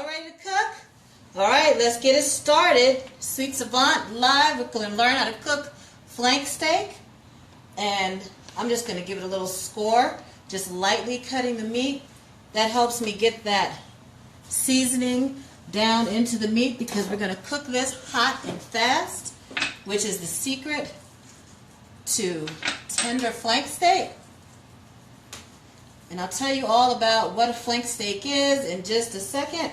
Y'all ready to cook? All right, let's get it started. Sweet Savant Live. We're going to learn how to cook flank steak. And I'm just going to give it a little score, just lightly cutting the meat. That helps me get that seasoning down into the meat because we're going to cook this hot and fast, which is the secret to tender flank steak. And I'll tell you all about what a flank steak is in just a second.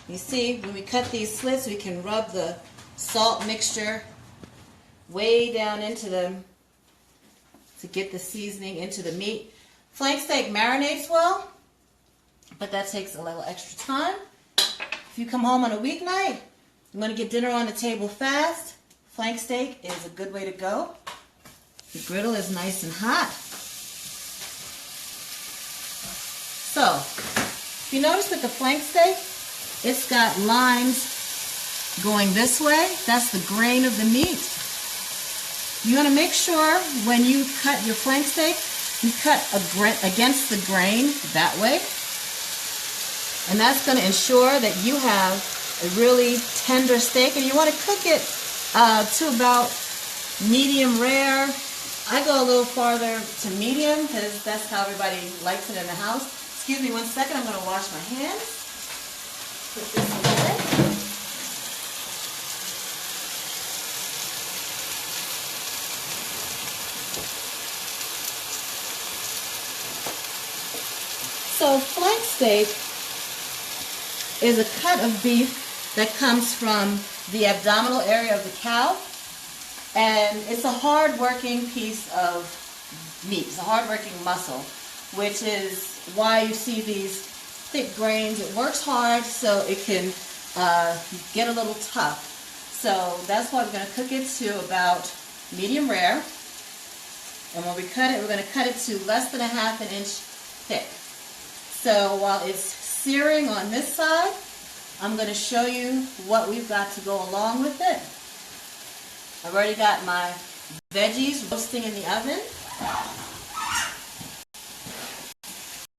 You see, when we cut these slits, we can rub the salt mixture way down into them to get the seasoning into the meat. Flank steak marinates well, but that takes a little extra time. If you come home on a weeknight, you want to get dinner on the table fast, flank steak is a good way to go. The griddle is nice and hot. So, if you notice with the flank steak, it's got lines going this way. That's the grain of the meat. You want to make sure when you cut your flank steak, you cut against the grain that way. And that's going to ensure that you have a really tender steak. And you want to cook it to about medium rare. I go a little farther to medium because that's how everybody likes it in the house. Excuse me one second, I'm going to wash my hands. Put this away. So flank steak is a cut of beef that comes from the abdominal area of the cow, and it's a hard-working piece of meat. It's a hard-working muscle, which is why you see these thick grains. It works hard so it can get a little tough. So that's why we're going to cook it to about medium rare. And when we cut it, we're going to cut it to less than a half an inch thick. So while it's searing on this side, I'm going to show you what we've got to go along with it. I've already got my veggies roasting in the oven.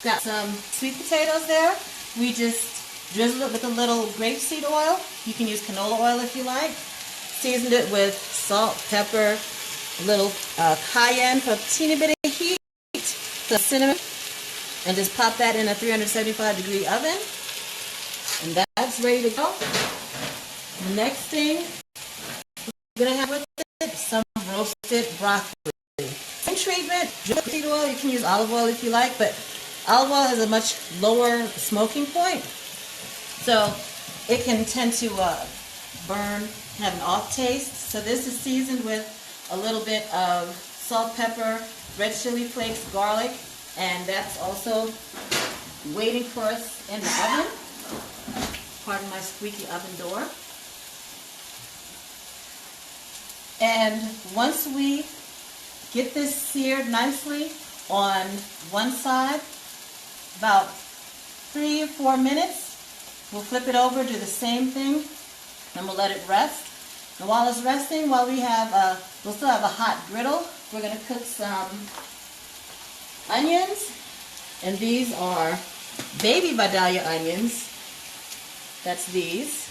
Got some sweet potatoes there. We just drizzled it with a little grapeseed oil. You can use canola oil if you like. Seasoned it with salt, pepper, a little cayenne for a teeny bit of heat, some cinnamon, and just pop that in a 375-degree oven. And that's ready to go. The next thing we're going to have with it, some roasted broccoli. Same treatment, grapeseed oil. You can use olive oil if you like, but olive oil has a much lower smoking point, so it can tend to burn, have an off taste. So this is seasoned with a little bit of salt, pepper, red chili flakes, garlic, and that's also waiting for us in the oven. Pardon my squeaky oven door. And once we get this seared nicely on one side, about 3 or 4 minutes, we'll flip it over, do the same thing, and we'll let it rest. And while it's resting, while we have, we'll still have a hot griddle, we're going to cook some onions, and these are baby Vidalia onions. That's these.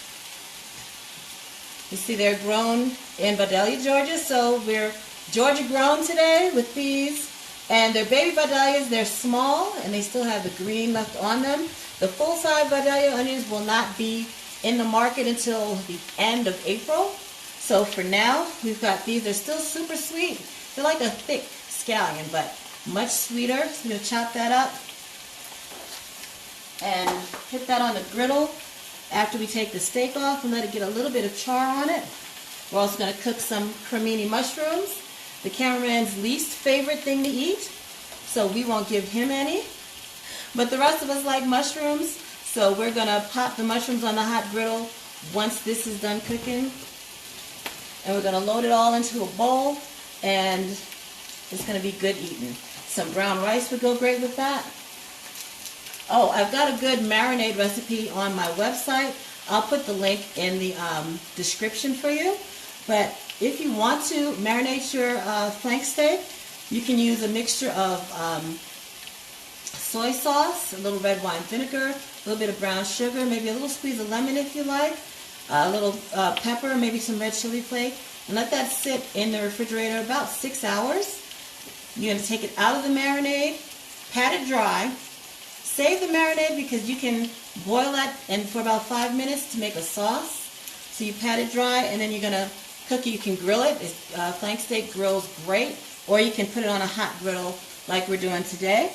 You see they're grown in Vidalia, Georgia, so we're Georgia grown today with these. And they're baby Vidalias. They're small and they still have the green left on them. The full-size Vidalia onions will not be in the market until the end of April. So for now, we've got these. They're still super sweet. They're like a thick scallion, but much sweeter. So I'm going to chop that up and hit that on the griddle after we take the steak off and let it get a little bit of char on it. We're also going to cook some cremini mushrooms. The cameraman's least favorite thing to eat, so we won't give him any. But the rest of us like mushrooms, so we're going to pop the mushrooms on the hot griddle once this is done cooking. And we're going to load it all into a bowl, and it's going to be good eating. Some brown rice would go great with that. Oh, I've got a good marinade recipe on my website. I'll put the link in the description for you. But if you want to marinate your flank steak, you can use a mixture of soy sauce, a little red wine vinegar, a little bit of brown sugar, maybe a little squeeze of lemon if you like, a little pepper, maybe some red chili flake, and let that sit in the refrigerator about 6 hours. You're going to take it out of the marinade, pat it dry, save the marinade because you can boil that for about 5 minutes to make a sauce. So you pat it dry, and then you're going to cook it. You can grill it. Flank steak grills great, or you can put it on a hot griddle like we're doing today.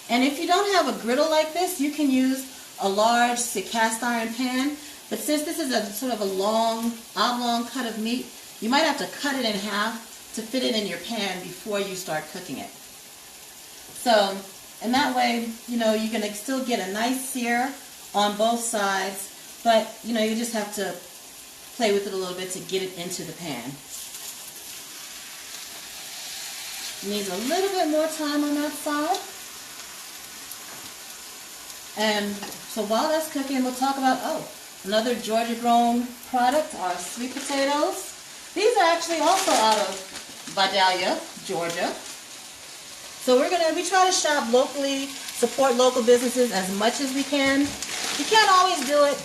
And if you don't have a griddle like this, you can use a large cast iron pan. But since this is a sort of a long, oblong cut of meat, you might have to cut it in half to fit it in your pan before you start cooking it. So, and that way, you know, you're going to still get a nice sear on both sides, but, you know, you just have to play with it a little bit to get it into the pan. It needs a little bit more time on that side. And so while that's cooking, we'll talk about, another Georgia-grown product, our sweet potatoes. These are actually also out of Vidalia, Georgia. So we try to shop locally, support local businesses as much as we can. You can't always do it.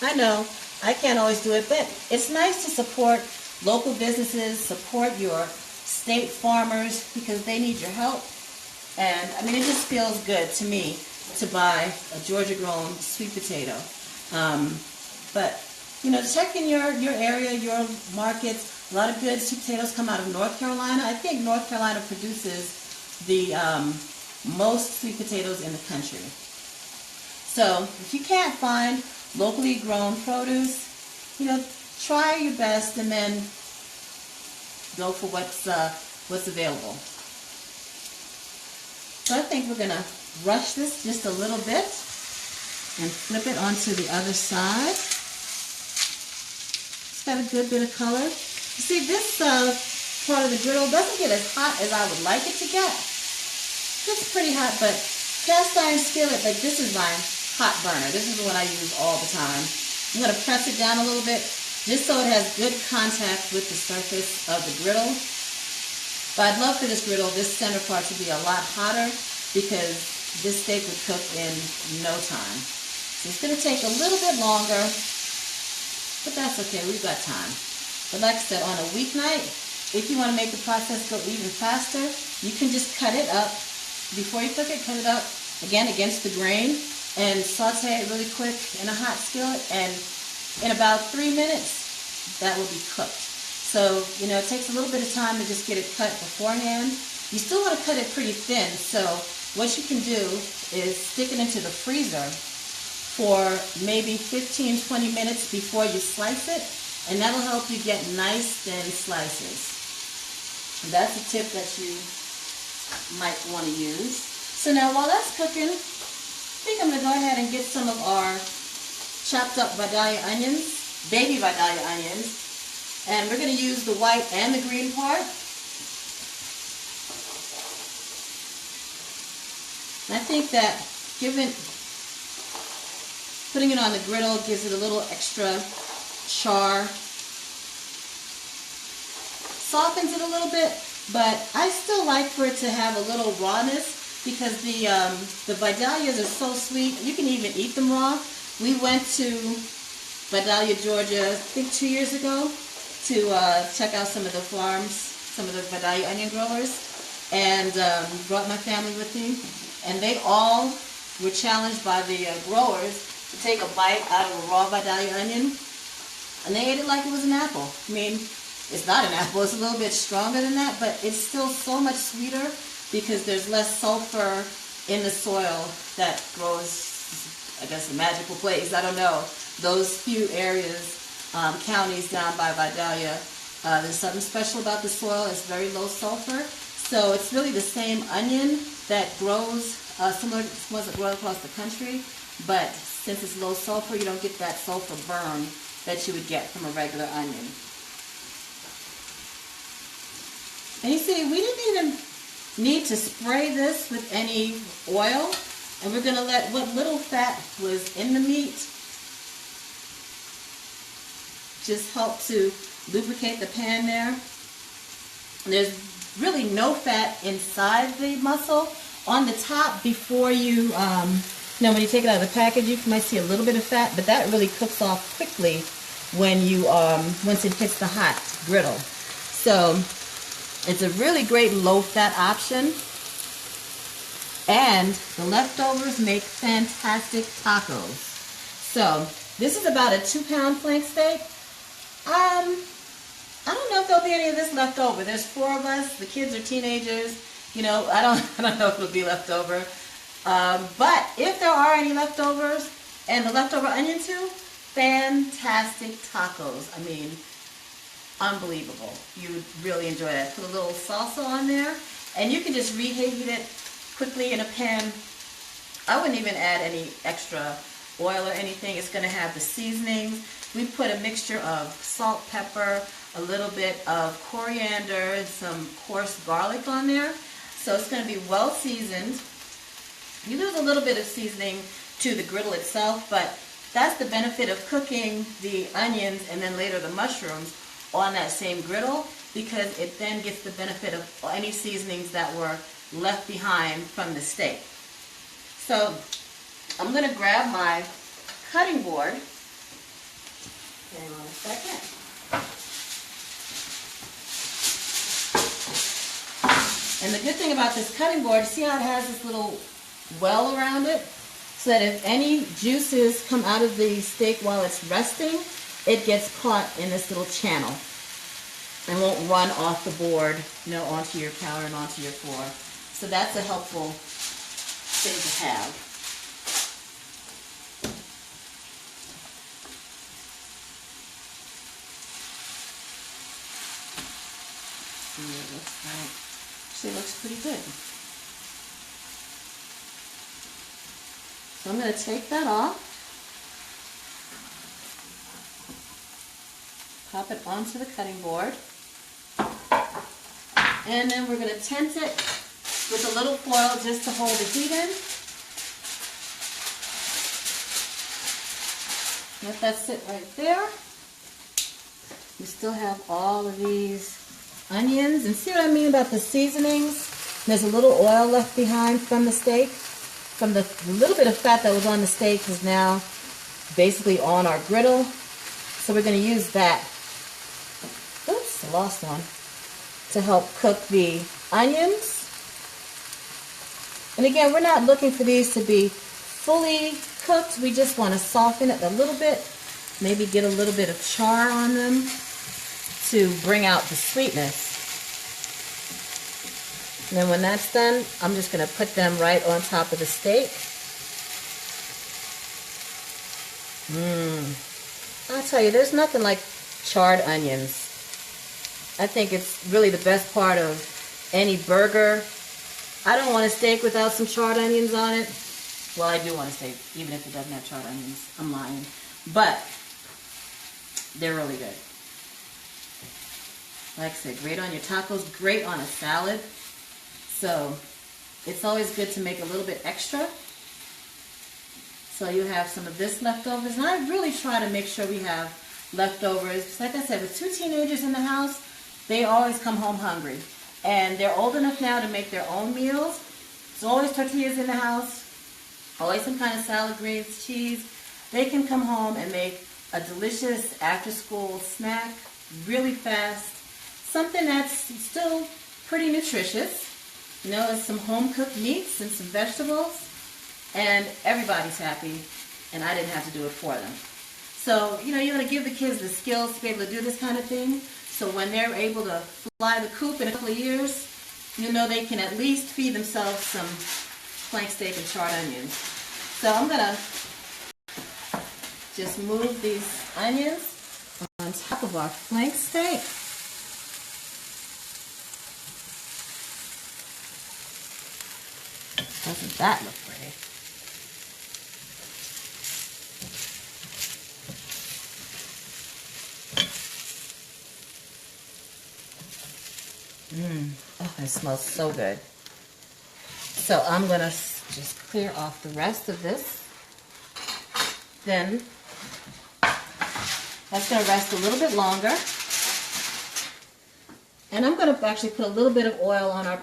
I know, I can't always do it, but it's nice to support local businesses, support your state farmers because they need your help. And I mean, it just feels good to me to buy a Georgia-grown sweet potato. But you know, check in your area, your markets. A lot of good sweet potatoes come out of North Carolina. I think North Carolina produces the most sweet potatoes in the country. So if you can't find locally grown produce, you know, try your best and then go for what's available. So I think we're going to rush this just a little bit and flip it onto the other side. It's got a good bit of color. You see, this part of the griddle doesn't get as hot as I would like it to get. It's pretty hot, but cast iron skillet, like this is my hot burner. This is the one I use all the time. I'm going to press it down a little bit just so it has good contact with the surface of the griddle. But I'd love for this griddle, this center part, to be a lot hotter because this steak would cook in no time. So it's going to take a little bit longer, but that's okay. We've got time. But like I said, on a weeknight, if you want to make the process go even faster, you can just cut it up. Before you cook it, cut it up, again, against the grain, and saute it really quick in a hot skillet, and in about 3 minutes, that will be cooked. So, you know, it takes a little bit of time to just get it cut beforehand. You still want to cut it pretty thin, so what you can do is stick it into the freezer for maybe 15-20 minutes before you slice it, and that'll help you get nice thin slices. And that's a tip that you might want to use. So now while that's cooking, I think I'm going to go ahead and get some of our chopped up Vidalia onions, baby Vidalia onions, and we're going to use the white and the green part. And I think that putting it on the griddle gives it a little extra char, softens it a little bit, but I still like for it to have a little rawness because the Vidalias are so sweet. You can even eat them raw. We went to Vidalia, Georgia, I think 2 years ago to check out some of the farms, some of the Vidalia onion growers, and brought my family with me. And they all were challenged by the growers to take a bite out of a raw Vidalia onion, and they ate it like it was an apple. I mean, it's not an apple, it's a little bit stronger than that, but it's still so much sweeter because there's less sulfur in the soil that grows, I guess, a magical place. I don't know. Those few areas, counties down by Vidalia, there's something special about the soil. It's very low sulfur. So it's really the same onion that grows, similar to the ones that grow across the country, but since it's low sulfur, you don't get that sulfur burn that you would get from a regular onion. And you see, we didn't even need to spray this with any oil, and we're going to let what little fat was in the meat just help to lubricate the pan there. And there's really no fat inside the muscle, on the top before you, now when you take it out of the package, you might see a little bit of fat, but that really cooks off quickly when you, once it hits the hot griddle. So it's a really great low-fat option. And the leftovers make fantastic tacos. So this is about a 2-pound flank steak. I don't know if there'll be any of this left over. There's 4 of us. The kids are teenagers. You know, I don't know if it'll be left over. But if there are any leftovers, and the leftover onion too, fantastic tacos. I mean, unbelievable. You would really enjoy that. Put a little salsa on there, and you can just reheat it quickly in a pan. I wouldn't even add any extra oil or anything. It's going to have the seasonings. We put a mixture of salt, pepper, a little bit of coriander, and some coarse garlic on there. So it's going to be well seasoned. You lose a little bit of seasoning to the griddle itself, but that's the benefit of cooking the onions and then later the mushrooms on that same griddle, because it then gets the benefit of any seasonings that were left behind from the steak. So I'm going to grab my cutting board. Hang on a second. And the good thing about this cutting board, see how it has this little well around it? So that if any juices come out of the steak while it's resting, it gets caught in this little channel and won't run off the board, you know, onto your counter and onto your floor. So that's a helpful thing to have. See what it looks like. Actually, it looks pretty good. So I'm going to take that off, pop it onto the cutting board, and then we're going to tent it with a little foil just to hold the heat in. Let that sit right there. We still have all of these onions, and see what I mean about the seasonings? There's a little oil left behind from the steak. From the little bit of fat that was on the steak is now basically on our griddle. So we're going to use that, oops, I lost one, to help cook the onions. And again, we're not looking for these to be fully cooked. We just want to soften it a little bit, maybe get a little bit of char on them to bring out the sweetness. And then when that's done, I'm just going to put them right on top of the steak. I'll tell you, there's nothing like charred onions. I think it's really the best part of any burger. I don't want a steak without some charred onions on it. Well, I do want a steak, even if it doesn't have charred onions. I'm lying. But they're really good. Like I said, great on your tacos, great on a salad. So it's always good to make a little bit extra. So you have some of this leftovers. And I really try to make sure we have leftovers. Like I said, with 2 teenagers in the house, they always come home hungry. And they're old enough now to make their own meals. There's always tortillas in the house, always some kind of salad, greens, cheese. They can come home and make a delicious after-school snack really fast. Something that's still pretty nutritious. You know, it's some home-cooked meats and some vegetables. And everybody's happy. And I didn't have to do it for them. So, you know, you're going to give the kids the skills to be able to do this kind of thing. So when they're able to fly the coop in a couple of years, you know they can at least feed themselves some flank steak and charred onions. So I'm going to just move these onions on top of our flank steak. Doesn't that look pretty? Oh, it smells so good. So I'm going to just clear off the rest of this. Then that's going to rest a little bit longer. And I'm going to actually put a little bit of oil on our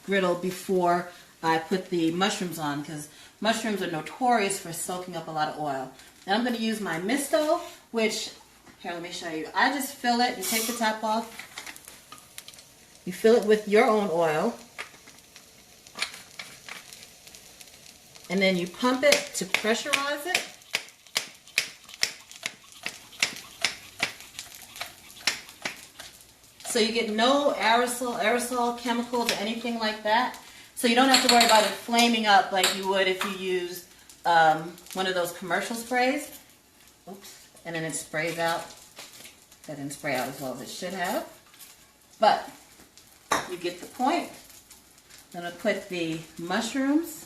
griddle before I put the mushrooms on, because mushrooms are notorious for soaking up a lot of oil. And I'm going to use my misto, which, here, let me show you. I just fill it, you take the top off, you fill it with your own oil, and then you pump it to pressurize it. So you get no aerosol chemicals or anything like that. So you don't have to worry about it flaming up like you would if you used one of those commercial sprays. Oops. And then it sprays out. That didn't spray out as well as it should have. But you get the point. I'm going to put the mushrooms.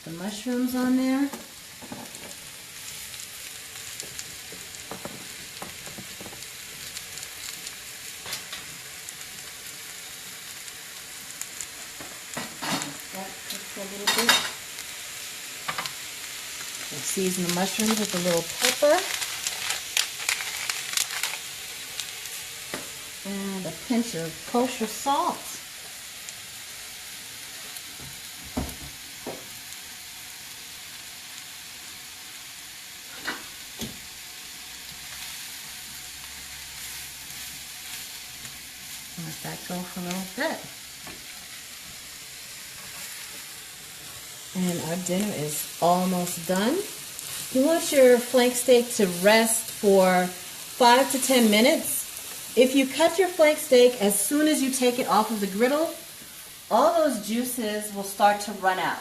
The mushrooms on there. That just a little bit. We'll season the mushrooms with a little pepper and a pinch of kosher salt. Let that go for a little bit. And our dinner is almost done. You want your flank steak to rest for 5 to 10 minutes. If you cut your flank steak as soon as you take it off of the griddle, all those juices will start to run out.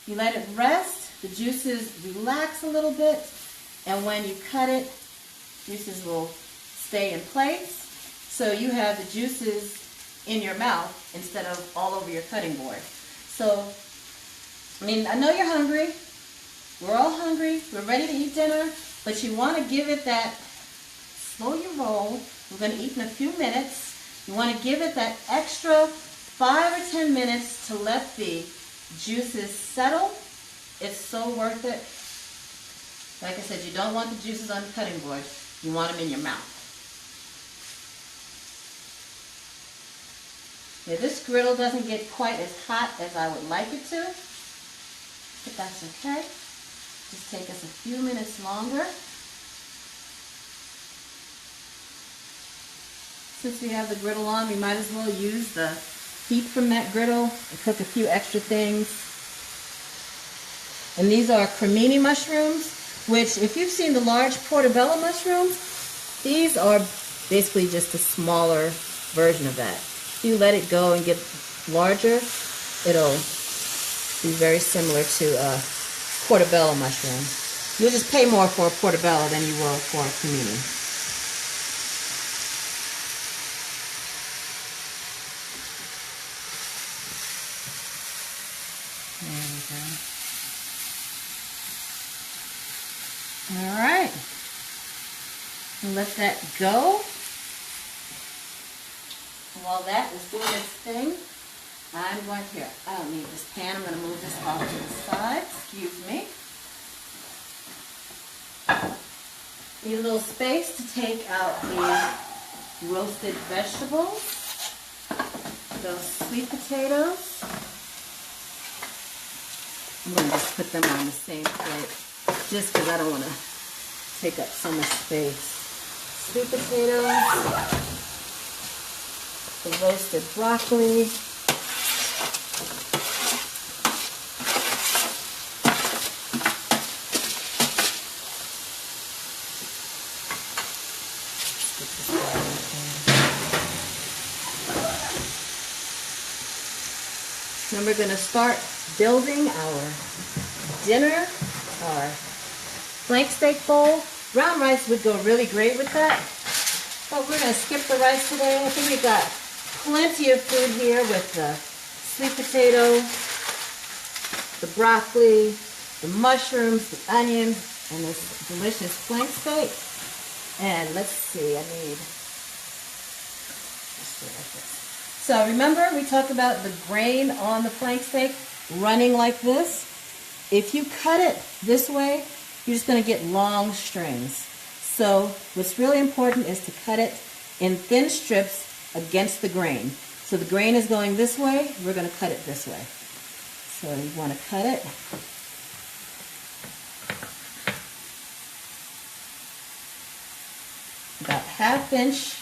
You let it rest, the juices relax a little bit, and when you cut it, juices will stay in place. So you have the juices in your mouth instead of all over your cutting board. So, I mean, I know you're hungry. We're all hungry. We're ready to eat dinner. But you want to give it that, slow your roll. We're going to eat in a few minutes. You want to give it that extra 5 or 10 minutes to let the juices settle. It's so worth it. Like I said, you don't want the juices on the cutting board. You want them in your mouth. Now, this griddle doesn't get quite as hot as I would like it to, but that's okay. Just take us a few minutes longer. Since we have the griddle on, we might as well use the heat from that griddle and cook a few extra things. And these are cremini mushrooms, which, if you've seen the large portobello mushrooms, these are basically just a smaller version of that. If you let it go and get larger, it'll be very similar to a portobello mushroom. You'll just pay more for a portobello than you will for a cremini. There we go. All right. Let that go. While that is doing its thing, I'm going to, I don't need this pan, I'm going to move this off to the side, excuse me. Need a little space to take out the roasted vegetables, those sweet potatoes. I'm going to just put them on the same plate, just because I don't want to take up so much space. Sweet potatoes. The roasted broccoli, then we're going to start building our dinner, our flank steak bowl. Brown rice would go really great with that, but we're going to skip the rice today. I think we got plenty of food here with the sweet potato, the broccoli, the mushrooms, the onions, and this delicious flank steak. And let's see, I need, so remember we talked about the grain on the flank steak running like this. If you cut it this way, you're just going to get long strings. So what's really important is to cut it in thin strips against the grain. So the grain is going this way, we're going to cut it this way. So you want to cut it about 1/2 inch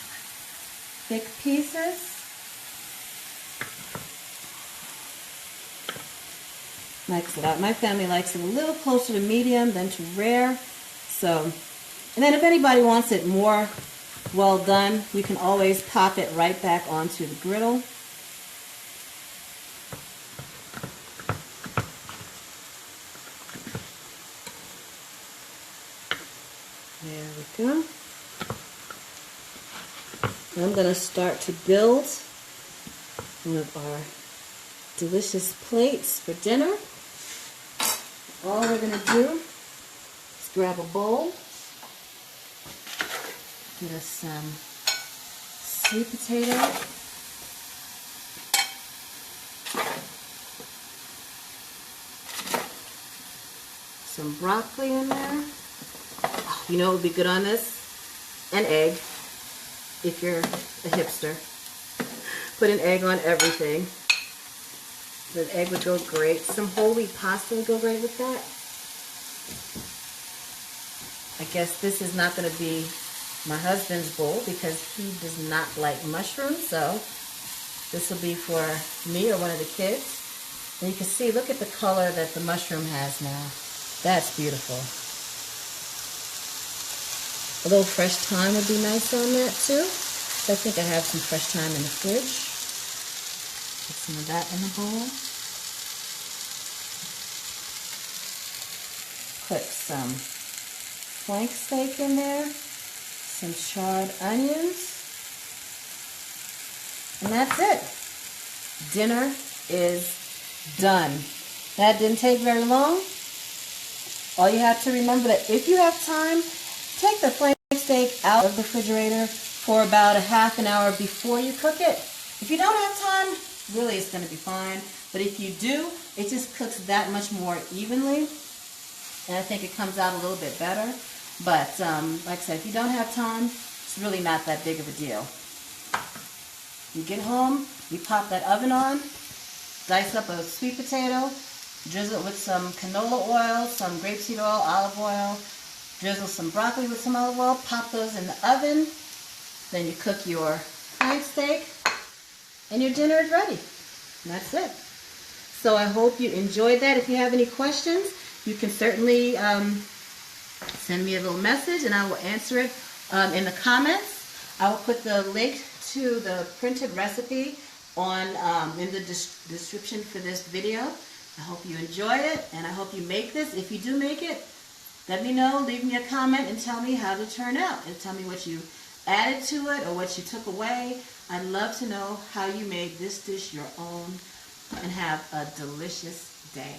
thick pieces. Like I said, my family likes it a little closer to medium than to rare. So, and then if anybody wants it more well done, you can always pop it right back onto the griddle. There we go. I'm going to start to build one of our delicious plates for dinner. All we're going to do is grab a bowl, get us some sweet potato, some broccoli in there. You know what would be good on this? An egg, if you're a hipster. Put an egg on everything. The egg would go great. Some whole wheat pasta would go great with that. I guess this is not going to be my husband's bowl because he does not like mushrooms. So this will be for me or one of the kids. And you can see, look at the color that the mushroom has now. That's beautiful. A little fresh thyme would be nice on that too. So I think I have some fresh thyme in the fridge. Put some of that in the bowl. Put some flank steak in there. Some charred onions. And that's it. Dinner is done. That didn't take very long. All you have to remember that if you have time, take the flank steak out of the refrigerator for about a half an hour before you cook it. If you don't have time, really it's going to be fine. But if you do, it just cooks that much more evenly. And I think it comes out a little bit better. But like I said, if you don't have time, it's really not that big of a deal. You get home, you pop that oven on, dice up a sweet potato, drizzle it with some canola oil, some grapeseed oil, olive oil, drizzle some broccoli with some olive oil, pop those in the oven. Then you cook your flank steak, and your dinner is ready. And that's it. So I hope you enjoyed that. If you have any questions, you can certainly send me a little message and I will answer it in the comments. I will put the link to the printed recipe on in the description for this video. I hope you enjoyed it and I hope you make this. If you do make it, let me know. Leave me a comment and tell me how it turned out. And tell me what you added to it or what you took away. I'd love to know how you made this dish your own and have a delicious day.